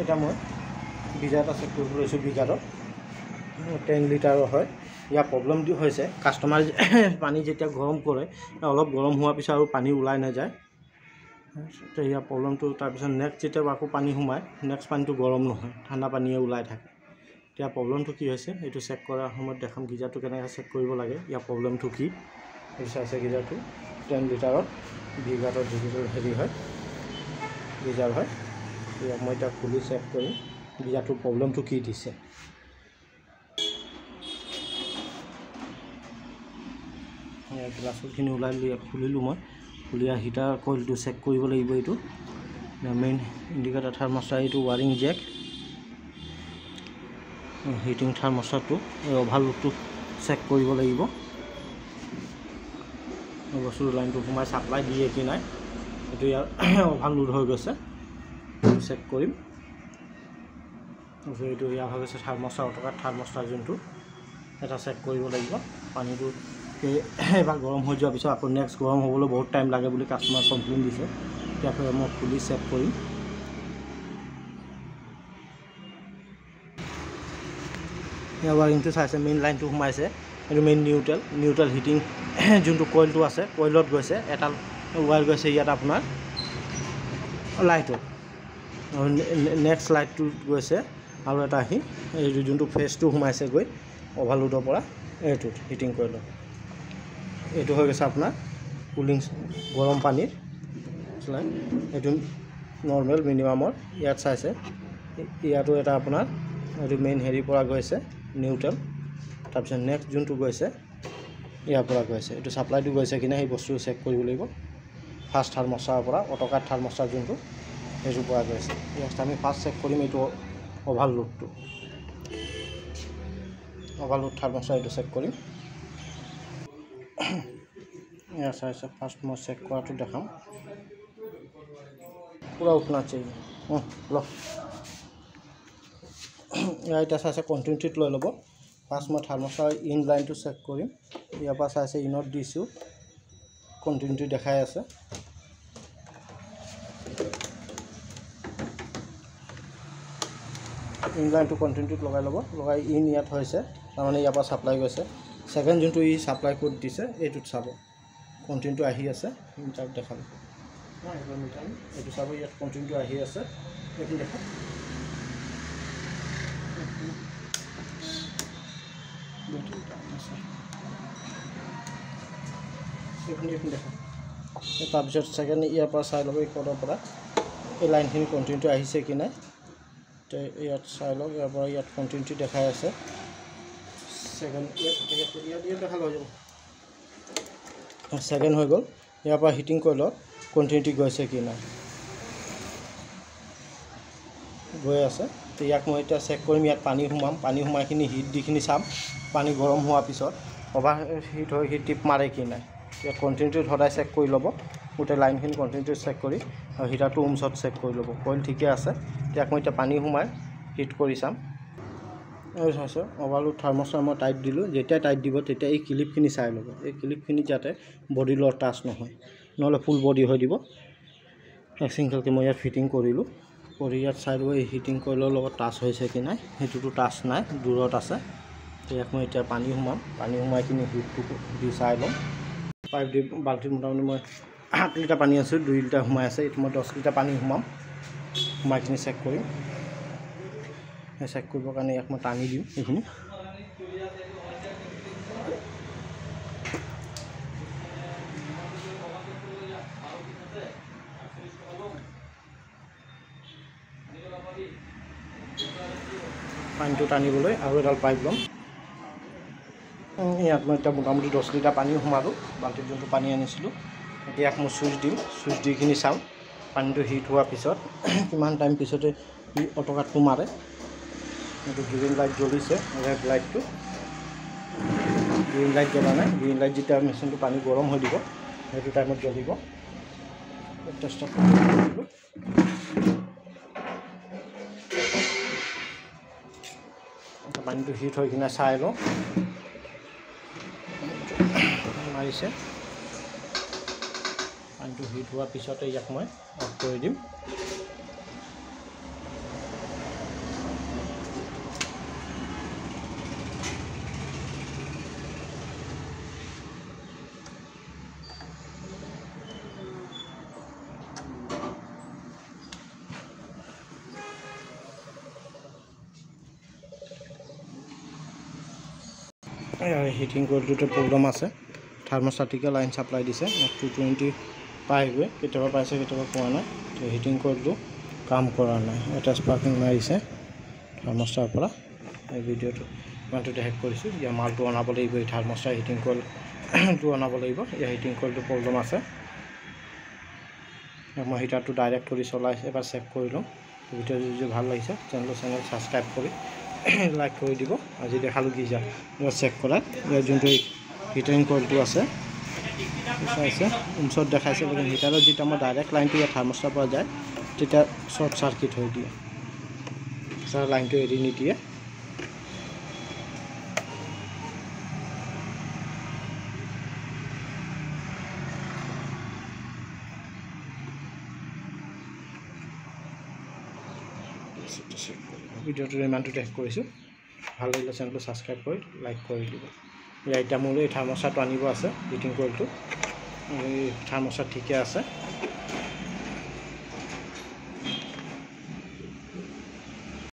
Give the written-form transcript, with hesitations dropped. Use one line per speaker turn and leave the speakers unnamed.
এটা মই গিজাৰ এটা চেক কৰিব লৈছোঁ। গিজাৰৰ 10 লিটাৰৰ হয়। ইয়াৰ প্ৰব্লেমটো হৈছে কাষ্টমাৰ পানী যেতিয়া গৰম কৰে অলপ গৰম হোৱাৰ পিছত আৰু পানী ওলাই নাযায়। তো ইয়াৰ প্ৰব্লেমটো তাৰপিছত নেক্সট যেতিয়া আকৌ পানী সোমায় নেক্সট পানীটো গৰম নহয়, ঠাণ্ডা পানীয়ে ওলাই থাকে। এতিয়া প্ৰব্লেমটো কি হৈছে এইটো চেক কৰাৰ সময়ত দেখাম গিজাৰটো কেনেকৈ চেক কৰিব লাগে, ইয়াৰ প্ৰব্লেমটো কি। এইটো চাইছে গিজাৰটো 10 লিটাৰত বিঘাটৰ যিটো হেৰি হয় গিজাৰ হয়। ইয়াক মই এতিয়া খুলি চেক কৰিম গিজাৰটোৰ প্ৰব্লেমটো কি দিছে। গ্লাছৰখিনি ওলাই খুলিলোঁ মই। খুলি হিটাৰ কইলটো চেক কৰিব লাগিব। এইটো মেইন ইণ্ডিকেটাৰ থাৰ্মষ্টাৰ, এইটো ৱাৰিং জেক হিটিং থাৰ্মষ্টাৰটো এই অভাৰলোডটো চেক কৰিব লাগিব। বস্তুৰ লাইনটো সোমাই ছাপ্লাই দিয়ে কি নাই, এইটো ইয়াৰ অভাৰলোড হৈ গৈছে, চেক কৰিম। এইটো ইয়াৰ হৈ গৈছে থাৰ্মষ্টাৰ, অট'কাট থাৰ্মষ্টাৰ যোনটো এটা চেক কৰিব লাগিব। পানীটো এবাৰ গৰম হৈ যোৱাৰ পিছত আকৌ নেক্সট গৰম হ'বলৈ বহুত টাইম লাগে বুলি কাষ্টমাৰ কমপ্লেইন দিছে। এতিয়া মই খুলি চেক কৰিম। ইয়াৰ ৱাৰিংটো চাইছে, মেইন লাইনটো সোমাইছে, এইটো মেইন নিউট্ৰেল হিটিং যোনটো কইলটো আছে কইলত গৈছে, এটা ৱায়াৰ গৈছে ইয়াত আপোনাৰ লাইটত, নেক্সট লাইটটোত গৈছে আৰু এটা আহি এই যোনটো ফেজটো সোমাইছে গৈ অভাৰলোডৰ পৰা এইটোত হিটিং কইলত। এইটো হৈ গৈছে আপোনাৰ কুলিং গৰম পানীৰ লাইন, এইটো নৰ্মেল মিনিমামৰ। ইয়াত চাইছে ইয়াতো এটা আপোনাৰ এইটো মেইন হেৰিৰ পৰা গৈছে নিউট্ৰেল, তাৰপিছত নেক্সট যোনটো গৈছে ইয়াৰ পৰা গৈছে, এইটো ছাপ্লাইটো গৈছে কিনে সেই বস্তুটো চেক কৰিব লাগিব। ফাৰ্ষ্ট থাৰ্মষ্টাৰৰ পৰা অট'কাট থাৰ্মষ্টাৰ যোনটো সেইটোৰ পৰা গৈছে। নেক্সট আমি ফাৰ্ষ্ট চেক কৰিম এইটো অভাৰলোডটো, অভাৰলোড থাৰ্মষ্টাৰ এইটো চেক কৰিম। ইয়াৰ চাইছে ফাৰ্ষ্ট মই চেক কৰাটো দেখাম। পুৰা উঠনা চাহিয়ে ল। ইয়াৰ এতিয়া চাইছে কণ্টিনিউটিত লৈ ল'ব। ফাৰ্ষ্ট মই থাৰ্মষ্টাৰ ইন লাইনটো চেক কৰিম। ইয়াৰ পৰা চাইছে ইনত দিছোঁ, কণ্টিনিউটি দেখাই আছে। ইন লাইনটো কণ্টিনিউটিত লগাই ল'ব, লগাই ইন ইয়াত হৈছে তাৰমানে ইয়াৰ পৰা ছাপ্লাই গৈছে। ছেকেণ্ড যোনটো ই ছাপ্লাই কোড দিছে এইটোত চাব কণ্টিনিউটো আহি আছে, মিটাৰত দেখাব মিটাৰ এইটো চাব, ইয়াত কণ্টিনিউটো আহি আছে, এইটো দেখা দেখা। তাৰপিছত ছেকেণ্ড ইয়াৰ পৰা চাই ল'ব, এই কডৰ পৰা এই লাইনখিনি কণ্টিনিউটো আহিছে কি নাই। ইয়াত চাই লওক, ইয়াৰ পৰা ইয়াত কণ্টিনিউটি দেখাই আছে। ছেকেণ্ড ইয়াত দেখা লৈ যাব, ছেকেণ্ড হৈ গ'ল। ইয়াৰ পৰা হিটিং কইলত কণ্টিনিউটি গৈছে কি নাই, গৈ আছে। তো ইয়াক মই এতিয়া চেক কৰিম, ইয়াত পানী সোমাম, পানী সোমাইখিনি হিট দিখিনি চাম, পানী গৰম হোৱাৰ পিছত অভাৰ হিট হৈ হিট টিপ মাৰে কি নাই। ইয়াত কণ্টিনিউটিত সদায় চেক কৰি ল'ব, গোটেই লাইনখিনি কণ্টিনিউটিত চেক কৰি আৰু হিটাৰটো ওমছত চেক কৰি ল'ব, কইল ঠিকে আছে। ইয়াক মই এতিয়া পানী সোমাই হিট কৰি চাম। এই চাইছোঁ অভাৰলোড থাৰ্মষ্টাৰ মই টাইট দিলোঁ, যেতিয়া টাইট দিব তেতিয়া এই ক্লিপখিনি চাই ল'ব, এই ক্লিপখিনি যাতে বডিৰ লগত টাচ নহয়, নহ'লে ফুল বডি হৈ দিব। এক চিংগলকৈ মই ইয়াত ফিটিং কৰিলোঁ, কৰি ইয়াত চাই ল'ব এই হিটিং কইলৰ লগত টাচ হৈছে কি নাই। সেইটোতো টাচ নাই, দূৰত আছে। ইয়াক মই এতিয়া পানী সোমাম, পানী সোমাই কিনি হিটটো দি চাই ল'ম। পাইপ দি বাল্টিত মোটামুটি মই 8 লিটাৰ পানী আছোঁ, 2 লিটাৰ সোমাই আছে। এইটো মই 10 লিটাৰ পানী সোমাম, সোমাইখিনি চেক কৰিম। সেই চেক কৰিবৰ কাৰণে ইয়াক মই টানি দিম এইখিনি। পানীটো টানিবলৈ আৰু এডাল পাইপ ল'ম। ইয়াত মই এতিয়া মোটামুটি 10 লিটাৰ পানী সোমালোঁ, বাল্টিত যোনটো পানী আনিছিলোঁ। এতিয়া ইয়াক মই চুইচ দিম, চুইচ দি কিনি চাম পানীটো হিট হোৱাৰ পিছত কিমান টাইম পিছতে ই অট'কাটটো মাৰে। এইটো গ্ৰীণ লাইট জ্বলিছে, ৰেড লাইটটো গ্ৰীণ লাইট জ্বলা নাই। গ্ৰীণ লাইট যেতিয়া মেচিনটো পানী গৰম হৈ দিব সেইটো টাইমত জ্বলিব। টেষ্টত পানীটো হিট হৈ কিনে চাই লওঁ, মাৰিছে। পানীটো হিট হোৱাৰ পিছতে ইয়াক মই অফ কৰি দিম। হিটিং কইলটোতে প্ৰব্লেম আছে থাৰ্মোষ্টাটিকে লাইন ছাপ্লাই দিছে 220 পাই গৈ কেতিয়াবা পাইছে কেতিয়াবা পোৱা নাই তো হিটিং কইলটো কাম কৰা নাই এটা স্পাৰ্কিং মাৰিছে থাৰ্মোষ্টাৰ পৰা এই ভিডিঅ'টো ইমানটো হেক কৰিছোঁ ইয়াৰ মালটো অনাব লাগিব এই থাৰ্মোষ্টাৰ হিটিং কইলটো অনাব লাগিব ইয়াৰ হিটিং কইলটো প্ৰব্লেম আছে মই হিটাৰটো ডাইৰেক্ট কৰি চলাইছে এবাৰ চেক কৰি লওঁ ভিডিঅ' যদি ভাল লাগিছে চেনেল ছাবস্ক্ৰাইব কৰি লাইক কৰি দিব আজি দেখালোঁ গিজাৰ চেক কৰা ইয়াৰ যোনটো হিটিং কইলটো আছে চাইছে ওচৰত দেখাইছে লেকিন হিটাৰত যেতিয়া মই ডাইৰেক্ট লাইনটো ইয়াৰ থাৰ্মোষ্টাৰ পৰা যায় তেতিয়া শ্বৰ্ট চাৰ্কিট হৈ দিয়ে লাইনটো এৰি নিদিয়ে ভিডিঅ'টো ইমানটো টেক কৰিছোঁ ভাল লাগিলে চেনেলটো ছাবস্ক্ৰাইব কৰি লাইক কৰি দিব এতিয়া মোৰ এই থাৰ্মোষ্টাৰটো আনিব আছে হিটিং কইলটো এই থাৰ্মোষ্টাৰ ঠিকে আছে